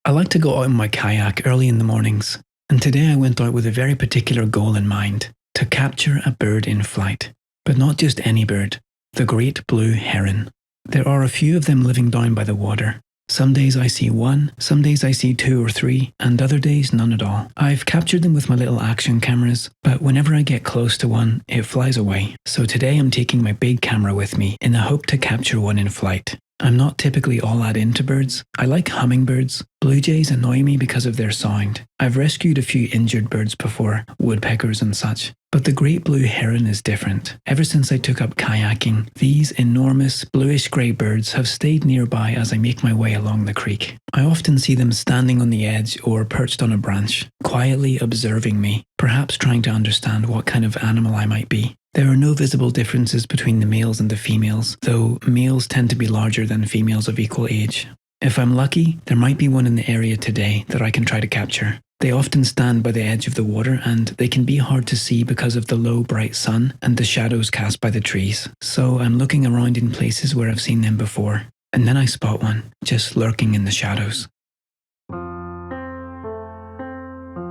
I like to go out in my kayak early in the mornings, and today I went out with a very particular goal in mind, to capture a bird in flight. But not just any bird, the Great Blue Heron. There are a few of them living down by the water. Some days I see one, some days I see 2 or 3, and other days none at all. I've captured them with my little action cameras, but whenever I get close to one, it flies away. So today I'm taking my big camera with me in the hope to capture one in flight. I'm not typically all that into birds. I like hummingbirds. Blue jays annoy me because of their sound. I've rescued a few injured birds before, woodpeckers and such. But the Great Blue Heron is different. Ever since I took up kayaking, these enormous bluish-grey birds have stayed nearby as I make my way along the creek. I often see them standing on the edge or perched on a branch, quietly observing me, perhaps trying to understand what kind of animal I might be. There are no visible differences between the males and the females, though males tend to be larger than females of equal age. If I'm lucky, there might be one in the area today that I can try to capture. They often stand by the edge of the water and they can be hard to see because of the low bright sun and the shadows cast by the trees. So I'm looking around in places where I've seen them before, and then I spot one, just lurking in the shadows.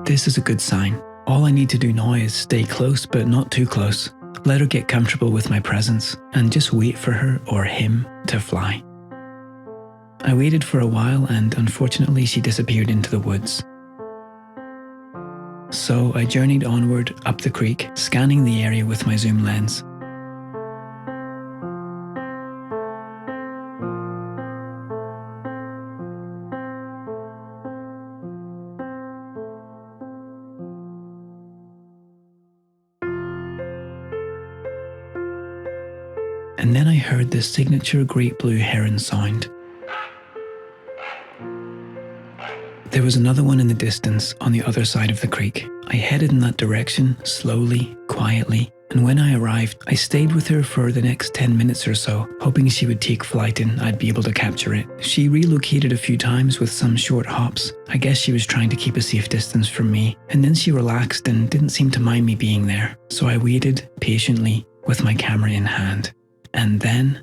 This is a good sign. All I need to do now is stay close but not too close. Let her get comfortable with my presence and just wait for her or him to fly. I waited for a while and unfortunately she disappeared into the woods. So I journeyed onward up the creek, scanning the area with my zoom lens. And then I heard the signature Great Blue Heron sound. There was another one in the distance on the other side of the creek. I headed in that direction, slowly, quietly, and when I arrived, I stayed with her for the next 10 minutes or so, hoping she would take flight and I'd be able to capture it. She relocated a few times with some short hops. I guess she was trying to keep a safe distance from me, and then she relaxed and didn't seem to mind me being there. So I waited patiently with my camera in hand. And then